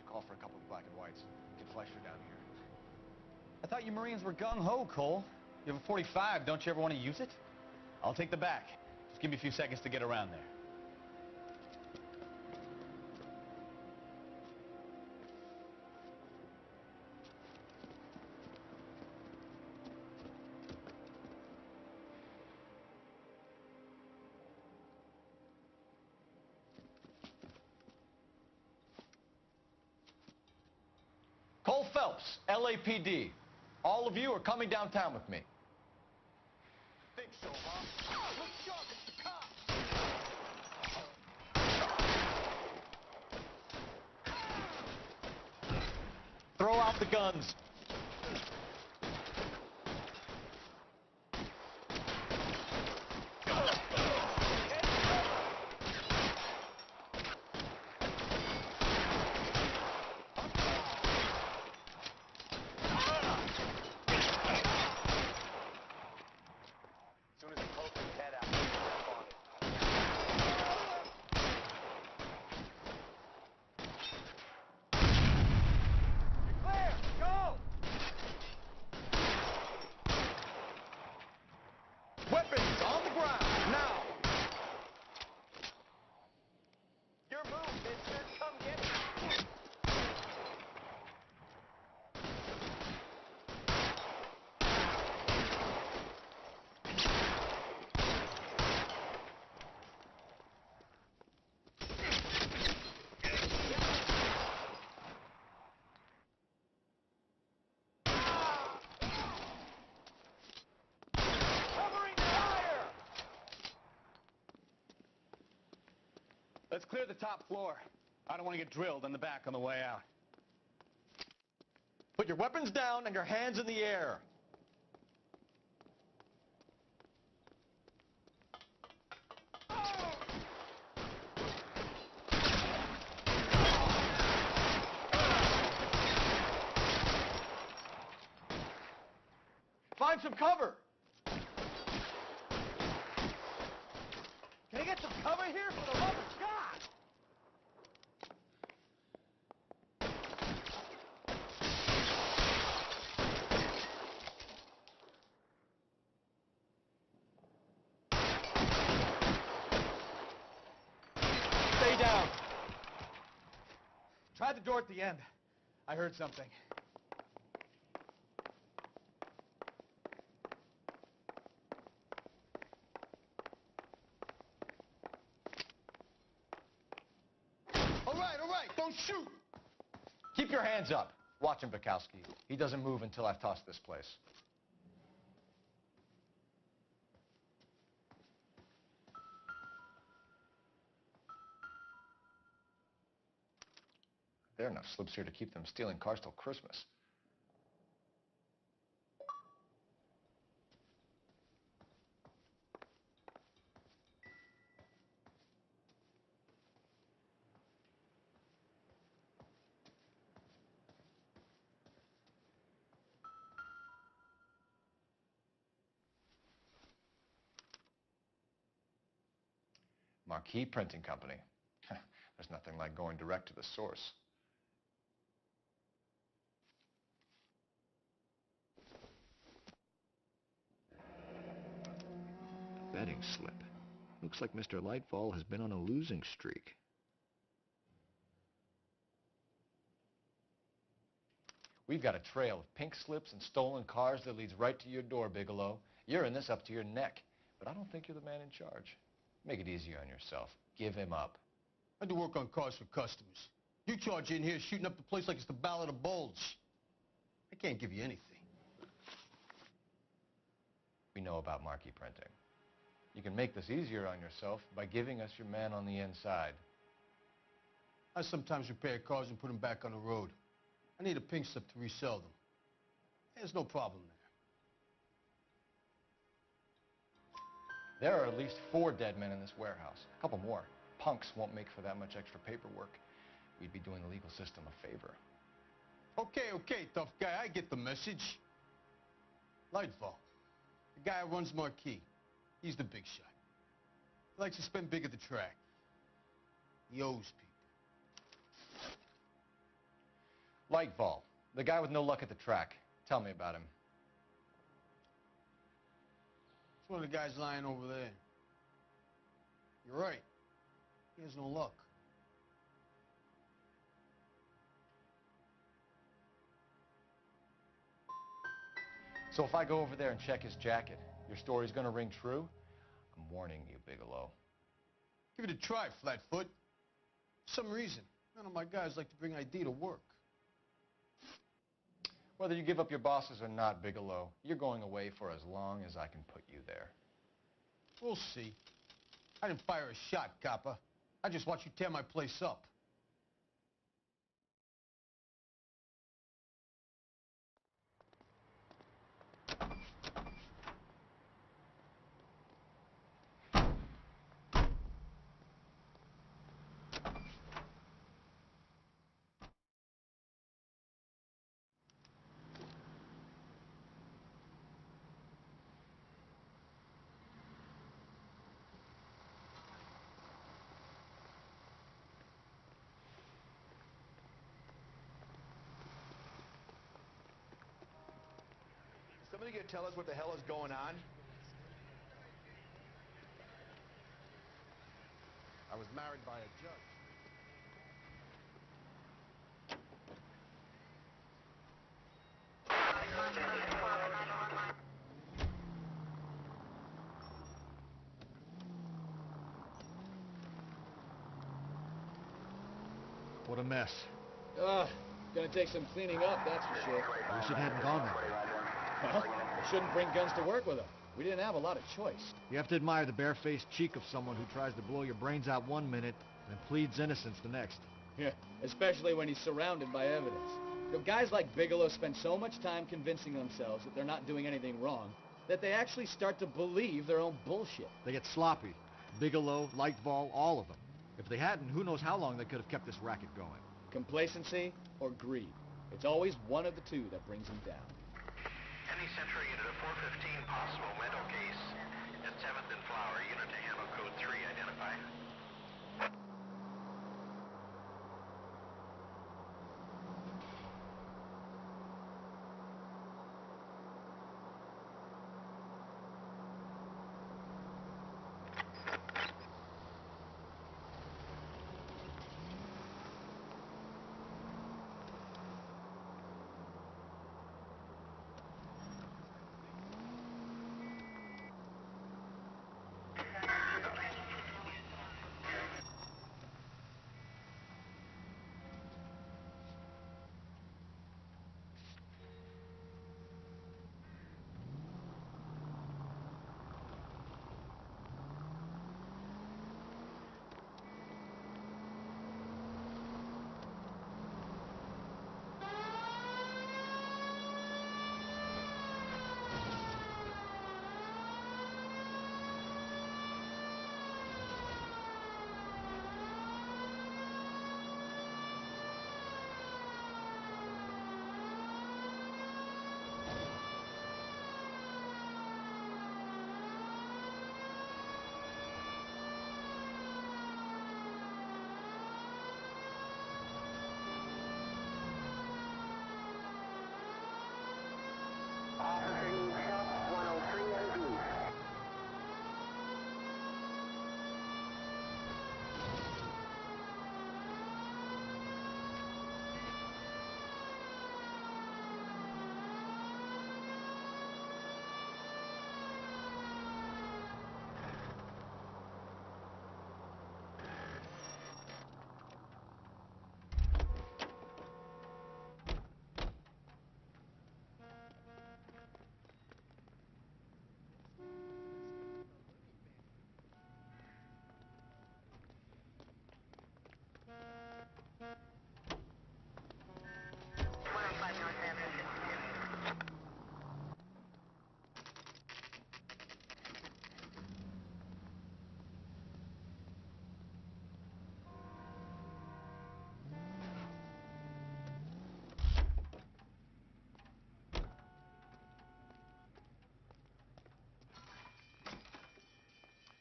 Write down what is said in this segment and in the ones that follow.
Call for a couple of black and whites. Get Fleischer down here. I thought you Marines were gung-ho, Cole. You have a 45. Don't you ever want to use it? I'll take the back. Just give me a few seconds to get around there. Cole Phelps, LAPD. All of you are coming downtown with me. Think so, huh? Look sharp, it's the cops! Throw out the guns. Weapons on the ground, now! Your move, mister. Come get me. Let's clear the top floor. I don't want to get drilled in the back on the way out. Put your weapons down and your hands in the air. Find some cover. Can I get some cover here for the love of God? Stay down. Try the door at the end. I heard something. All right, don't shoot! Keep your hands up. Watch him, Bukowski. He doesn't move until I've tossed this place. There are enough slips here to keep them stealing cars till Christmas. Marquee Printing Company. There's nothing like going direct to the source. betting slip. Looks like Mr. Lightfall has been on a losing streak. We've got a trail of pink slips and stolen cars that leads right to your door, Bigelow. You're in this up to your neck, but I don't think you're the man in charge. Make it easier on yourself. Give him up. I do work on cars for customers. You charge in here shooting up the place like it's the Ballad of Bulge. I can't give you anything. We know about marquee printing. You can make this easier on yourself by giving us your man on the inside. I sometimes repair cars and put them back on the road. I need a pink slip to resell them. There's no problem there. There are at least 4 dead men in this warehouse. A couple more. Punks won't make for that much extra paperwork. We'd be doing the legal system a favor. Okay, tough guy. I get the message. Lightfall, the guy who runs Marquee. He's the big shot. He likes to spend big at the track. He owes people. Lightfall, the guy with no luck at the track. Tell me about him. It's one of the guys lying over there. You're right. He has no luck. So if I go over there and check his jacket, your story's gonna ring true? I'm warning you, Bigelow. Give it a try, Flatfoot. For some reason, none of my guys like to bring ID to work. Whether you give up your bosses or not, Bigelow, you're going away for as long as I can put you there. We'll see. I didn't fire a shot, copper. I just watched you tear my place up. Somebody gonna tell us what the hell is going on? I was married by a judge. What a mess. Gonna take some cleaning up, that's for sure. I wish it hadn't gone that way. Well, we shouldn't bring guns to work with them. We didn't have a lot of choice. You have to admire the barefaced cheek of someone who tries to blow your brains out one minute and pleads innocence the next. Yeah, especially when he's surrounded by evidence. You know, guys like Bigelow spend so much time convincing themselves that they're not doing anything wrong that they actually start to believe their own bullshit. They get sloppy. Bigelow, Lightfall, all of them. If they hadn't, who knows how long they could have kept this racket going. Complacency or greed. It's always one of the two that brings them down. Any Central unit of 415 possible mental case at 7th and Flower. Unit to handle code 3 identify.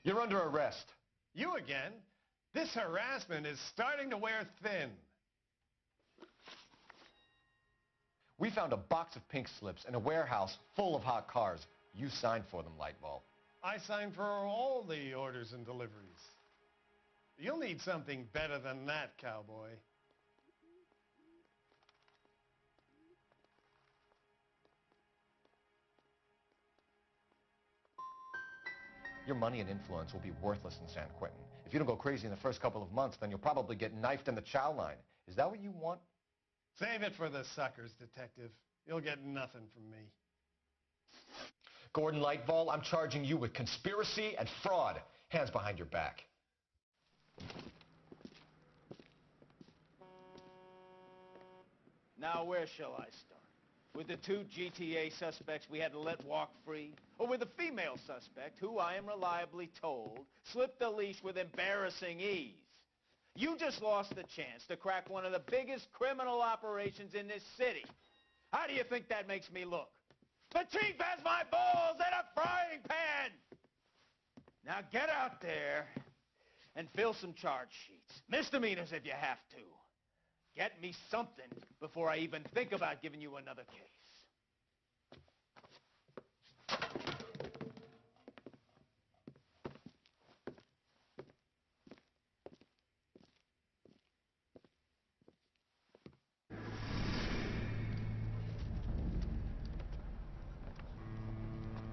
You're under arrest. You again? This harassment is starting to wear thin. We found a box of pink slips in a warehouse full of hot cars. You signed for them, Lightball. I signed for all the orders and deliveries. You'll need something better than that, cowboy. Your money and influence will be worthless in San Quentin. If you don't go crazy in the first couple of months, then you'll probably get knifed in the chow line. Is that what you want? Save it for the suckers, detective. You'll get nothing from me. Gordon Lightball, I'm charging you with conspiracy and fraud. Hands behind your back. Now, where shall I start? With the 2 GTA suspects we had to let walk free? Or with the female suspect, who I am reliably told slipped the leash with embarrassing ease? You just lost the chance to crack one of the biggest criminal operations in this city. How do you think that makes me look? The chief has my balls in a frying pan! Now get out there and fill some charge sheets. Misdemeanors if you have to. Get me something before I even think about giving you another case.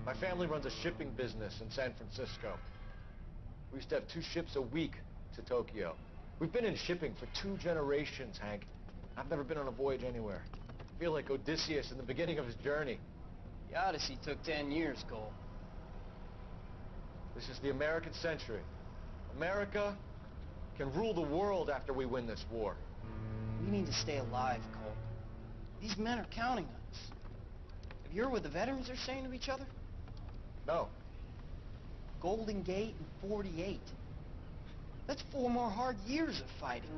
My family runs a shipping business in San Francisco. We used to have 2 ships a week to Tokyo. We've been in shipping for 2 generations, Hank. I've never been on a voyage anywhere. I feel like Odysseus in the beginning of his journey. The Odyssey took 10 years, Cole. This is the American century. America can rule the world after we win this war. We need to stay alive, Cole. These men are counting on us. Have you heard what the veterans are saying to each other? No. Golden Gate and 48. That's 4 more hard years of fighting.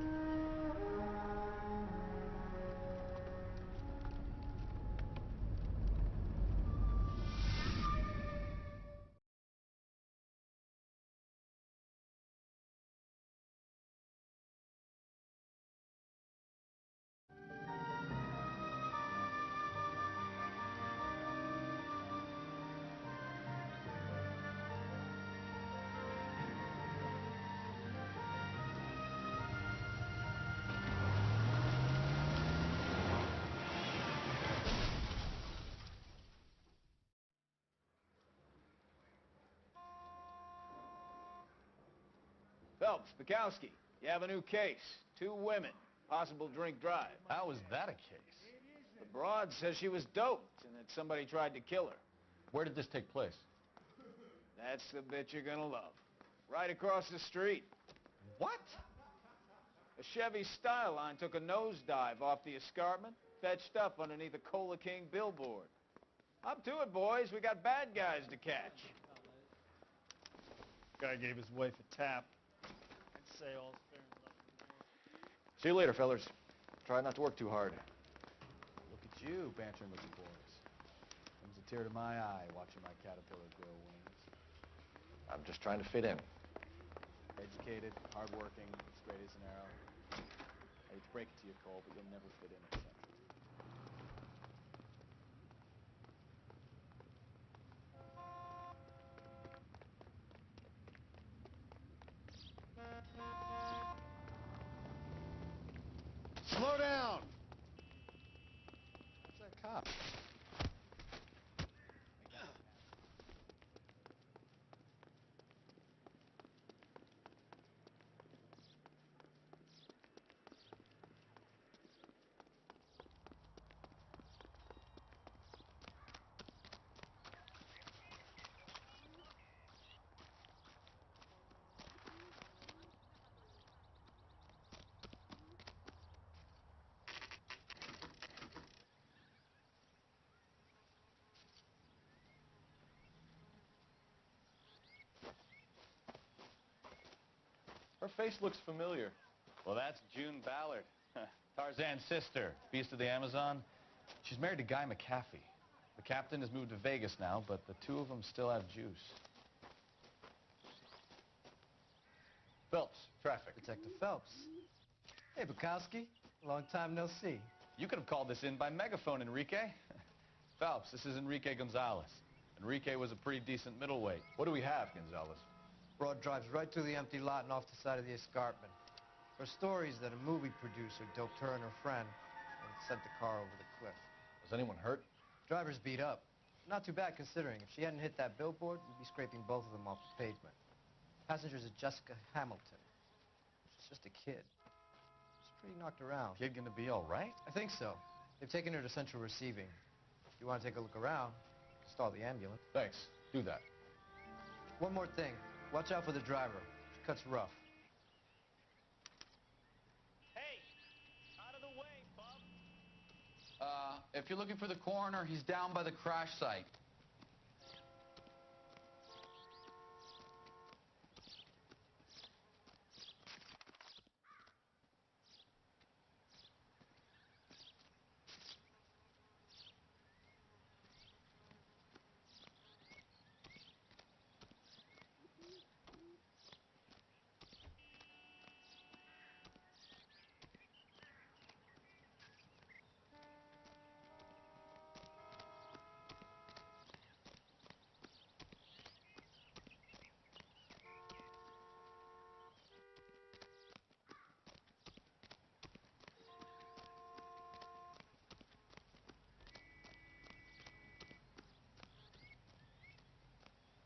Phelps, Bukowski, you have a new case. 2 women, possible drink drive. How is that a case? The broad says she was doped and that somebody tried to kill her. Where did this take place? That's the bit you're gonna love. Right across the street. What? A Chevy Styline took a nosedive off the escarpment, fetched up underneath a Cola King billboard. Up to it, boys. We got bad guys to catch. Guy gave his wife a tap. I'd say all's fair in love and war. See you later, fellers. Try not to work too hard. Look at you, bantering with the boys. Comes a tear to my eye watching my caterpillar grow wings. I'm just trying to fit in. Educated, hardworking, straight as an arrow. I hate to break it to you, Cole, but you'll never fit in at Central. Slow down! What's that cop? Her face looks familiar. Well, that's June Ballard, Tarzan's sister, Beast of the Amazon. She's married to Guy McAfee. The captain has moved to Vegas now, but the 2 of them still have juice. Phelps, traffic. Detective Phelps. Hey, Bukowski. Long time no see. You could have called this in by megaphone, Enrique. Phelps, this is Enrique Gonzalez. Enrique was a pretty decent middleweight. What do we have, Gonzalez? Broad drives right through the empty lot and off the side of the escarpment. Her stories that a movie producer doped her and her friend and sent the car over the cliff. Was anyone hurt? Driver's beat up. Not too bad considering. If she hadn't hit that billboard, we'd be scraping both of them off the pavement. Passengers are Jessica Hamilton. She's just a kid. She's pretty knocked around. Kid gonna be all right? I think so. They've taken her to central receiving. If you want to take a look around, you can stall the ambulance. Thanks. Do that. One more thing. Watch out for the driver. She cuts rough. Hey, out of the way, bub. If you're looking for the coroner, he's down by the crash site.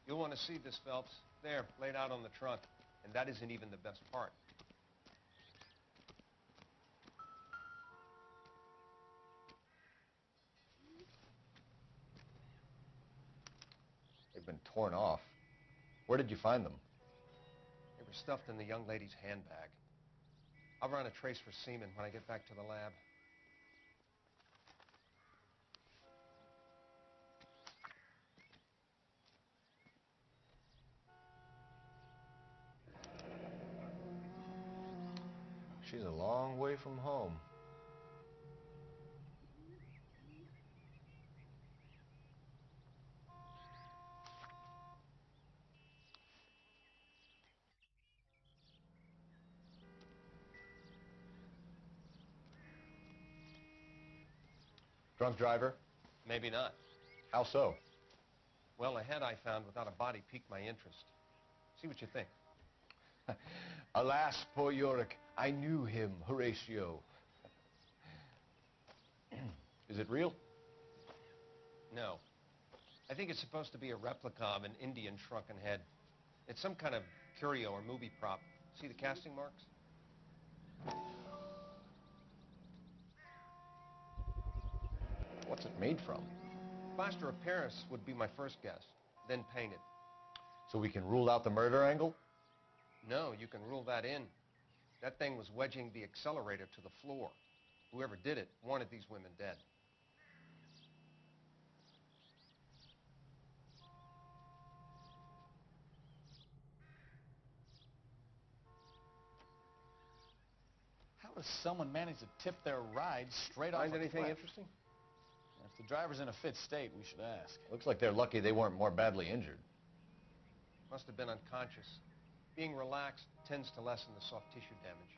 You'll want to see this, Phelps. There, laid out on the trunk. And that isn't even the best part. They've been torn off. Where did you find them? They were stuffed in the young lady's handbag. I'll run a trace for semen when I get back to the lab. She's a long way from home. Drunk driver? Maybe not. How so? Well, a head I found without a body piqued my interest. See what you think. Alas, poor Yorick, I knew him, Horatio. Is it real? No. I think it's supposed to be a replica of an Indian shrunken head. It's some kind of curio or movie prop. See the casting marks? What's it made from? Plaster of Paris would be my first guess, then painted. So we can rule out the murder angle? No, you can rule that in. That thing was wedging the accelerator to the floor. Whoever did it wanted these women dead. How does someone manage to tip their ride straight off Find a anything cliff? interesting? If the driver's in a fit state, we should ask. Looks like they're lucky they weren't more badly injured. Must have been unconscious. Being relaxed tends to lessen the soft tissue damage.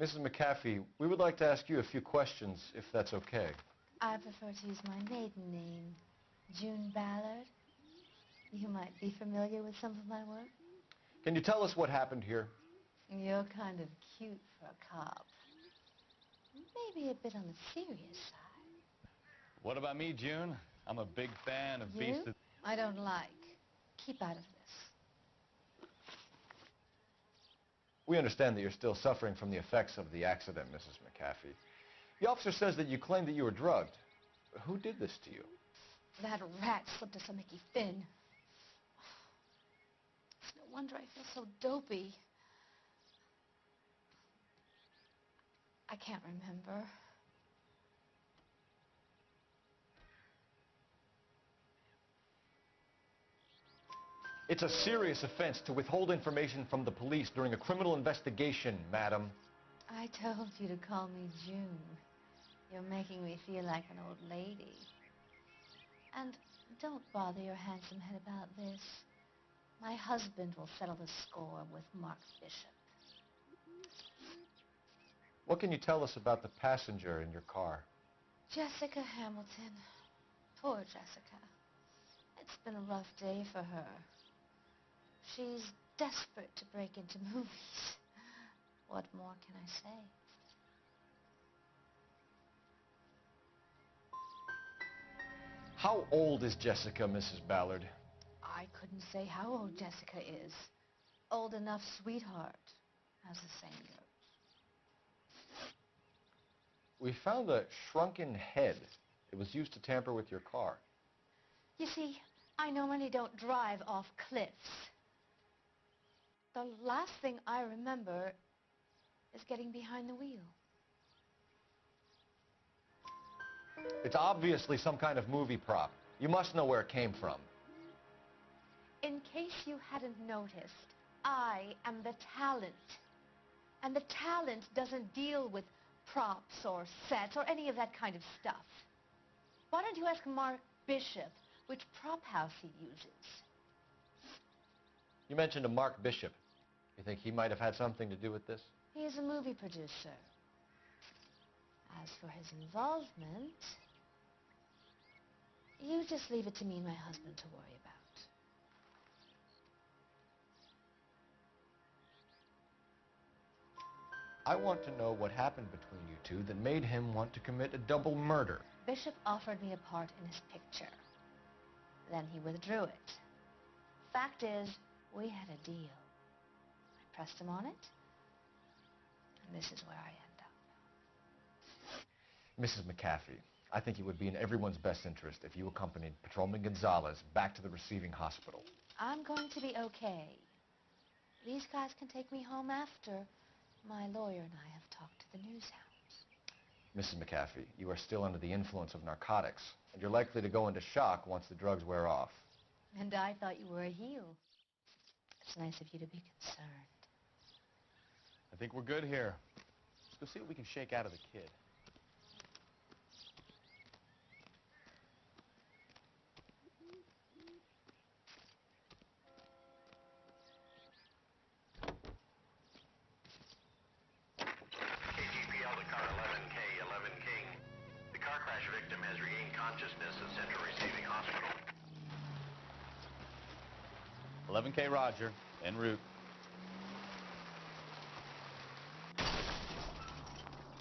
Mrs. McAfee, we would like to ask you a few questions, if that's okay. I prefer to use my maiden name, June Ballard. You might be familiar with some of my work. Can you tell us what happened here? You're kind of cute for a cop. Maybe a bit on the serious side. What about me, June? I'm a big fan of You? Beast of... I don't like. Keep out of this. We understand that you're still suffering from the effects of the accident, Mrs. McAfee. The officer says that you claimed that you were drugged. Who did this to you? That rat slipped us a Mickey Finn. It's no wonder I feel so dopey. I can't remember. It's a serious offense to withhold information from the police during a criminal investigation, madam. I told you to call me June. You're making me feel like an old lady. And don't bother your handsome head about this. My husband will settle the score with Mark Bishop. What can you tell us about the passenger in your car? Jessica Hamilton. Poor Jessica. It's been a rough day for her. She's desperate to break into movies. What more can I say? How old is Jessica, Mrs. Ballard? I couldn't say how old Jessica is. Old enough, sweetheart, as the saying goes. We found a shrunken head. It was used to tamper with your car. You see, I normally don't drive off cliffs. The last thing I remember is getting behind the wheel. It's obviously some kind of movie prop. You must know where it came from. In case you hadn't noticed, I am the talent. And the talent doesn't deal with props or sets or any of that kind of stuff. Why don't you ask Mark Bishop which prop house he uses? You mentioned a Mark Bishop. You think he might have had something to do with this? He is a movie producer. As for his involvement, you just leave it to me and my husband to worry about. I want to know what happened between you two that made him want to commit a double murder. Bishop offered me a part in his picture. Then he withdrew it. Fact is, we had a deal. I pressed him on it, and this is where I end up. Mrs. McAfee, I think it would be in everyone's best interest if you accompanied Patrolman Gonzalez back to the receiving hospital. I'm going to be okay. These guys can take me home after. My lawyer and I have talked to the news hounds. Mrs. McAfee, you are still under the influence of narcotics, and you're likely to go into shock once the drugs wear off. And I thought you were a heel. It's nice of you to be concerned. I think we're good here. Let's go see what we can shake out of the kid. KGPL to car 11K, 11 King. The car crash victim has regained consciousness at Central Receiving Hospital. 11K Roger, en route.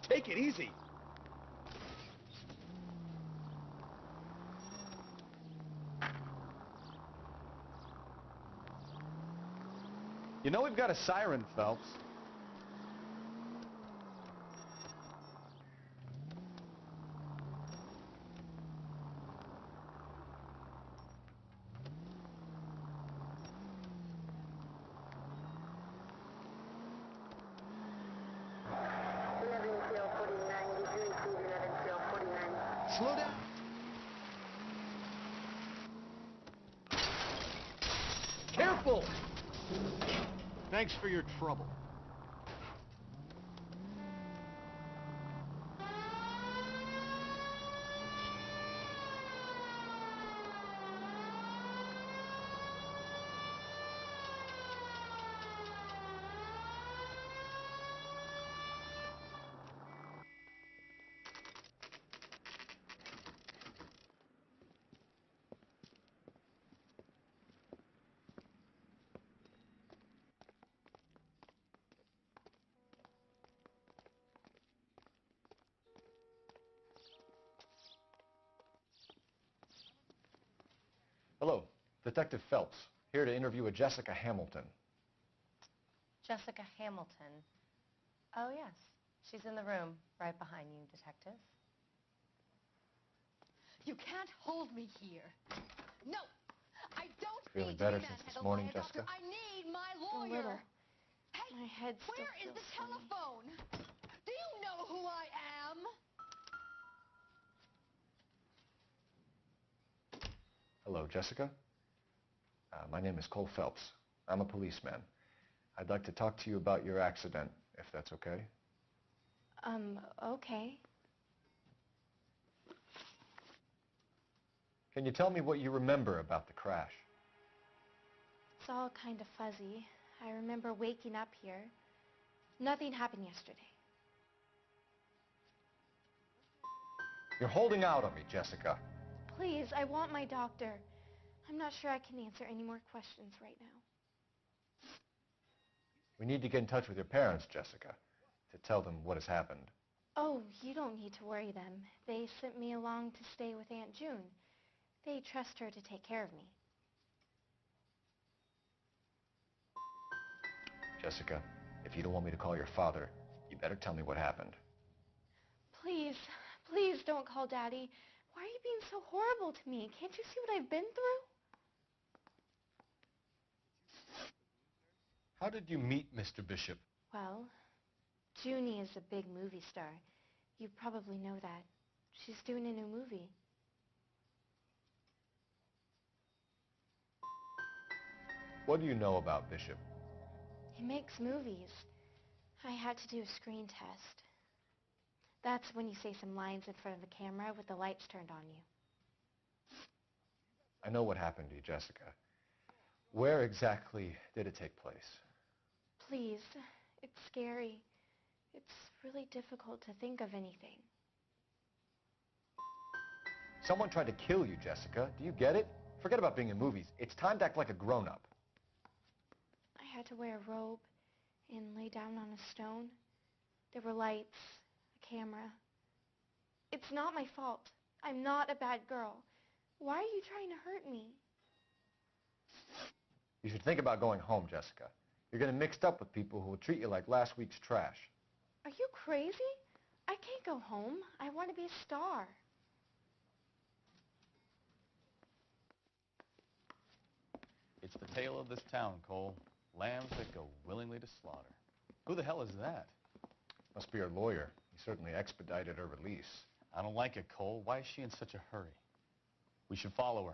Take it easy. You know we've got a siren, Phelps. Slow down. Careful! Thanks for your trouble. Hello, Detective Phelps, here to interview a Jessica Hamilton. Jessica Hamilton. Oh, yes. She's in the room, right behind you, Detective. You can't hold me here. No, I don't Feeling need better to be since this manhandled morning, by a doctor. Jessica? I need my lawyer. A little. Hey, My head still where is feels the funny. telephone? Do you know who I am? Hello, Jessica. My name is Cole Phelps. I'm a policeman. I'd like to talk to you about your accident, if that's okay. Okay. Can you tell me what you remember about the crash? It's all kind of fuzzy. I remember waking up here. Nothing happened yesterday. You're holding out on me, Jessica. Please, I want my doctor. I'm not sure I can answer any more questions right now. We need to get in touch with your parents, Jessica, to tell them what has happened. Oh, you don't need to worry them. They sent me along to stay with Aunt June. They trust her to take care of me. Jessica, if you don't want me to call your father, you better tell me what happened. Please, please don't call Daddy. Why are you being so horrible to me? Can't you see what I've been through? How did you meet Mr. Bishop? Well, Junie is a big movie star. You probably know that. She's doing a new movie. What do you know about Bishop? He makes movies. I had to do a screen test. That's when you say some lines in front of the camera with the lights turned on you. I know what happened to you, Jessica. Where exactly did it take place? Please, it's scary. It's really difficult to think of anything. Someone tried to kill you, Jessica. Do you get it? Forget about being in movies. It's time to act like a grown-up. I had to wear a robe and lay down on a stone. There were lights, a camera. It's not my fault. I'm not a bad girl. Why are you trying to hurt me? You should think about going home, Jessica. You're getting mixed up with people who will treat you like last week's trash. Are you crazy? I can't go home. I want to be a star. It's the tale of this town, Cole. Lambs that go willingly to slaughter. Who the hell is that? Must be her lawyer. He certainly expedited her release. I don't like it, Cole. Why is she in such a hurry? We should follow her.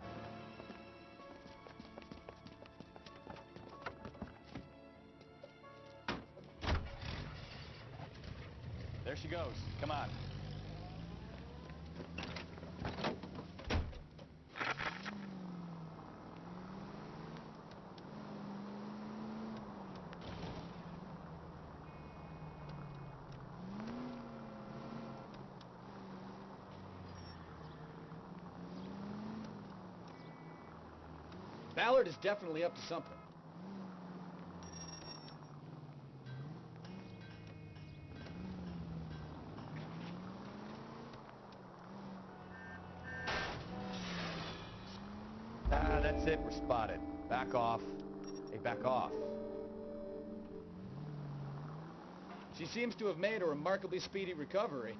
There she goes. Come on. Ballard is definitely up to something. Ah, that's it. We're spotted. Back off. Hey, back off. She seems to have made a remarkably speedy recovery.